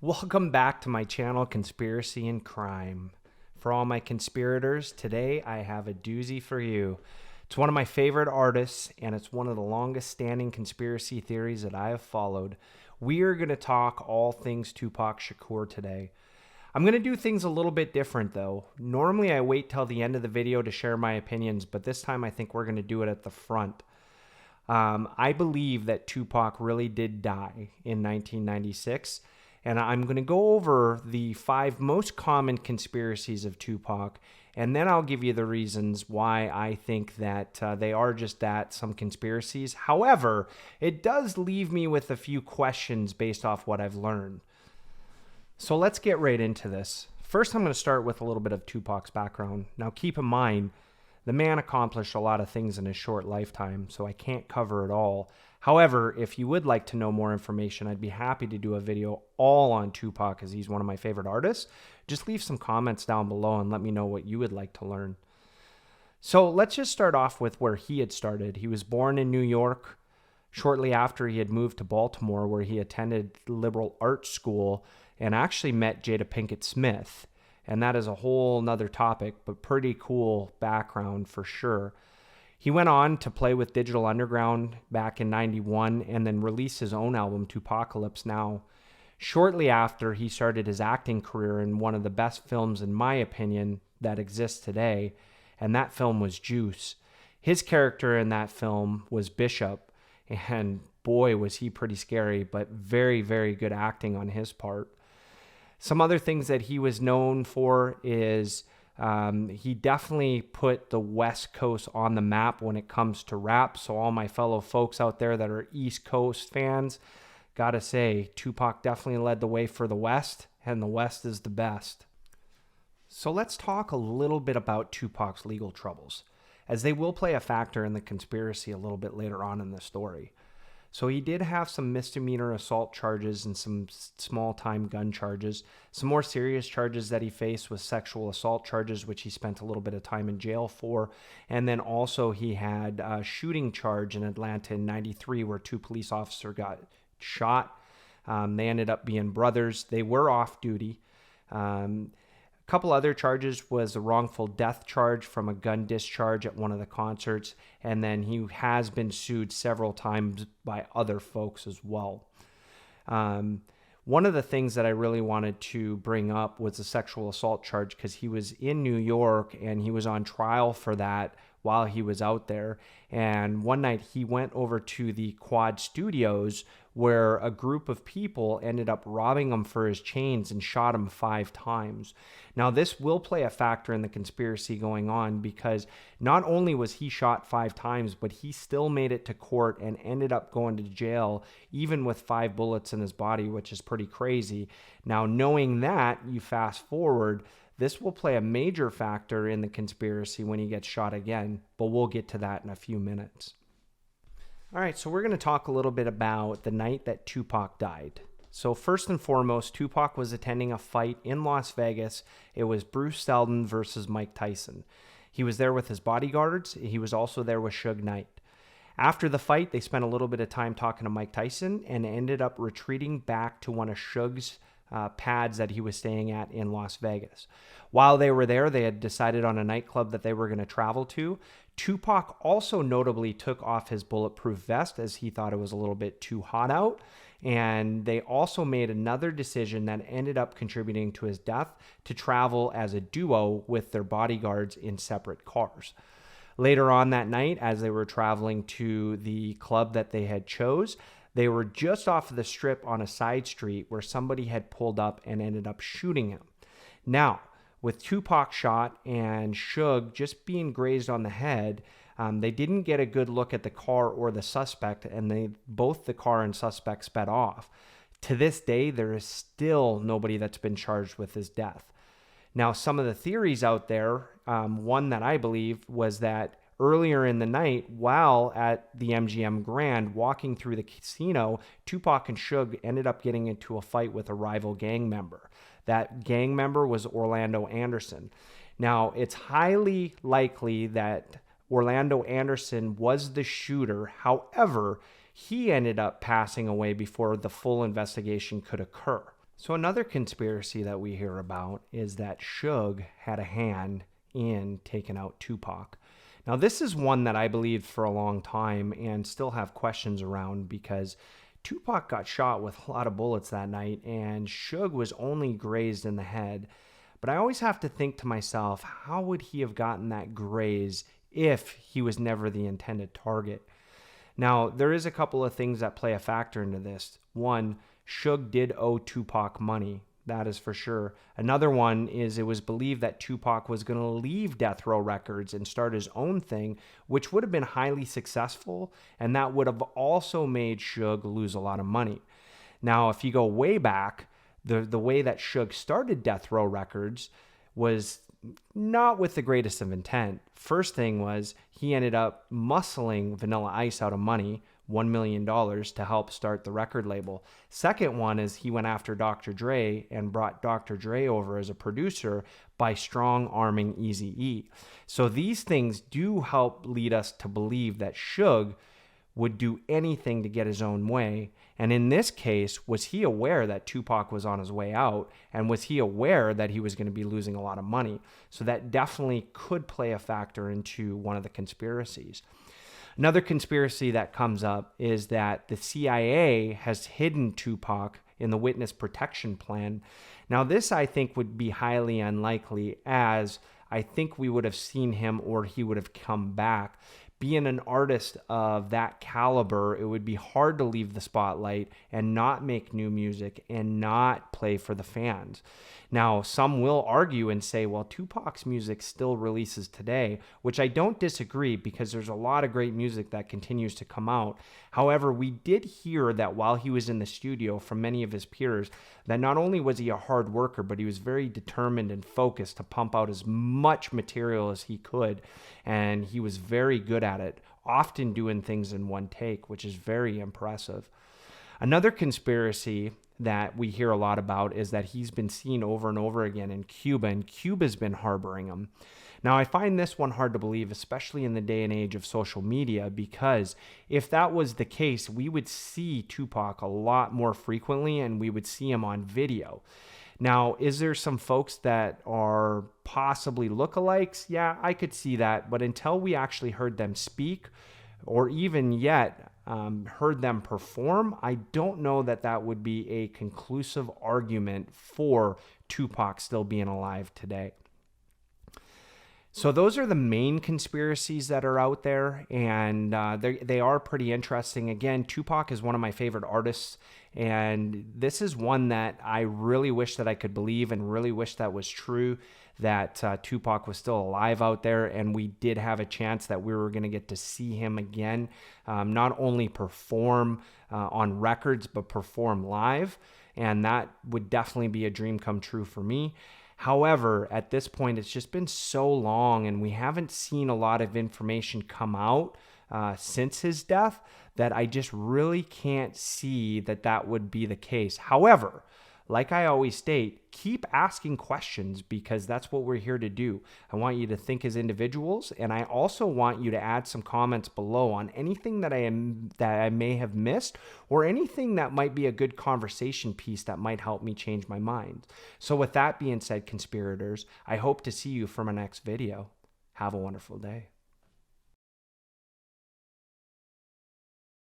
Welcome back to my channel, Conspiracy and Crime. For all my conspirators, today I have a doozy for you. It's one of my favorite artists, and it's one of the longest standing conspiracy theories that I have followed. We are going to talk all things Tupac Shakur today. I'm going to do things a little bit different though. Normally I wait till the end of the video to share my opinions, but this time I think we're going to do it at the front. I believe that Tupac really did die in 1996. And I'm going to go over the 5 most common conspiracies of Tupac, and then I'll give you the reasons why I think that they are just that, some conspiracies. However, it does leave me with a few questions based off what I've learned. So let's get right into this. First, I'm going to start with a little bit of Tupac's background. Now, keep in mind, the man accomplished a lot of things in his short lifetime, so I can't cover it all. However, if you would like to know more information, I'd be happy to do a video all on Tupac, as he's one of my favorite artists. Just leave some comments down below and let me know what you would like to learn. So let's just start off with where he had started. He was born in New York. Shortly after, he had moved to Baltimore, where he attended liberal arts school and actually met Jada Pinkett Smith. And that is a whole nother topic, but pretty cool background for sure. He went on to play with Digital Underground back in '91 and then released his own album, Tupacalypse Now. Shortly after, he started his acting career in one of the best films, in my opinion, that exists today, and that film was Juice. His character in that film was Bishop, and boy, was he pretty scary, but very, very good acting on his part. Some other things that he was known for is he definitely put the West Coast on the map when it comes to rap. So all my fellow folks out there that are East Coast fans, gotta say, Tupac definitely led the way for the West, and the West is the best. So let's talk a little bit about Tupac's legal troubles, as they will play a factor in the conspiracy a little bit later on in the story. So he did have some misdemeanor assault charges and some small-time gun charges. Some more serious charges that he faced was sexual assault charges, which he spent a little bit of time in jail for. And then also he had a shooting charge in Atlanta in '93 where 2 police officers got shot. They ended up being brothers. They were off duty. A couple other charges was a wrongful death charge from a gun discharge at one of the concerts, and then he has been sued several times by other folks as well. One of the things that I really wanted to bring up was the sexual assault charge, because he was in New York and he was on trial for that while he was out there. And one night he went over to the Quad Studios, where a group of people ended up robbing him for his chains and shot him 5 times. Now, this will play a factor in the conspiracy going on, because not only was he shot 5 times, but he still made it to court and ended up going to jail, even with 5 bullets in his body, which is pretty crazy. Now, knowing that, you fast forward, this will play a major factor in the conspiracy when he gets shot again, but we'll get to that in a few minutes. All right, so we're going to talk a little bit about the night that Tupac died. So first and foremost, Tupac was attending a fight in Las Vegas. It was Bruce Seldon versus Mike Tyson. He was there with his bodyguards. He was also there with Suge Knight. After the fight, they spent a little bit of time talking to Mike Tyson and ended up retreating back to one of Suge's pads that he was staying at in Las Vegas. While they were there, they had decided on a nightclub that they were going to travel to. Tupac also notably took off his bulletproof vest, as he thought it was a little bit too hot out. And they also made another decision that ended up contributing to his death, to travel as a duo with their bodyguards in separate cars. Later on that night, as they were traveling to the club that they had chose, they were just off of the strip on a side street where somebody had pulled up and ended up shooting him. Now, with Tupac shot and Suge just being grazed on the head, they didn't get a good look at the car or the suspect, and both the car and suspect sped off. To this day, there is still nobody that's been charged with his death. Now, some of the theories out there, one that I believe was that earlier in the night, while at the MGM Grand, walking through the casino, Tupac and Suge ended up getting into a fight with a rival gang member. That gang member was Orlando Anderson. Now, it's highly likely that Orlando Anderson was the shooter. However, he ended up passing away before the full investigation could occur. So another conspiracy that we hear about is that Suge had a hand in taking out Tupac. Now, this is one that I believed for a long time and still have questions around because Tupac got shot with a lot of bullets that night and Suge was only grazed in the head. But I always have to think to myself, how would he have gotten that graze if he was never the intended target? Now, there is a couple of things that play a factor into this. One, Suge did owe Tupac money. That is for sure. Another one is it was believed that Tupac was going to leave Death Row Records and start his own thing, which would have been highly successful, and that would have also made Suge lose a lot of money. Now, if you go way back, the way that Suge started Death Row Records was not with the greatest of intent. First thing was he ended up muscling Vanilla Ice out of money, $1 million, to help start the record label. Second one is he went after Dr. Dre and brought Dr. Dre over as a producer by strong-arming Eazy-E. So these things do help lead us to believe that Suge would do anything to get his own way. And in this case, was he aware that Tupac was on his way out? And was he aware that he was going to be losing a lot of money? So that definitely could play a factor into one of the conspiracies. Another conspiracy that comes up is that the CIA has hidden Tupac in the witness protection plan. Now, this I think would be highly unlikely, as I think we would have seen him or he would have come back. Being an artist of that caliber, it would be hard to leave the spotlight and not make new music and not play for the fans. Now, some will argue and say, well, Tupac's music still releases today, which I don't disagree because there's a lot of great music that continues to come out. However, we did hear that while he was in the studio from many of his peers, that not only was he a hard worker, but he was very determined and focused to pump out as much material as he could. And he was very good at it, often doing things in one take, which is very impressive. Another conspiracy that we hear a lot about is that he's been seen over and over again in Cuba, and Cuba's been harboring him. Now, I find this one hard to believe, especially in the day and age of social media, because if that was the case, we would see Tupac a lot more frequently and we would see him on video. Now, is there some folks that are possibly lookalikes? Yeah, I could see that. But until we actually heard them speak, or even yet heard them perform, I don't know that that would be a conclusive argument for Tupac still being alive today. So those are the main conspiracies that are out there, and they are pretty interesting. Again, Tupac is one of my favorite artists, and this is one that I really wish that I could believe and really wish that was true, that Tupac was still alive out there, and we did have a chance that we were going to get to see him again, not only perform on records, but perform live, and that would definitely be a dream come true for me. However, at this point, it's just been so long and we haven't seen a lot of information come out since his death that I just really can't see that that would be the case. However, like I always state, keep asking questions because that's what we're here to do. I want you to think as individuals, and I also want you to add some comments below on anything that I may have missed or anything that might be a good conversation piece that might help me change my mind. So with that being said, conspirators, I hope to see you for my next video. Have a wonderful day.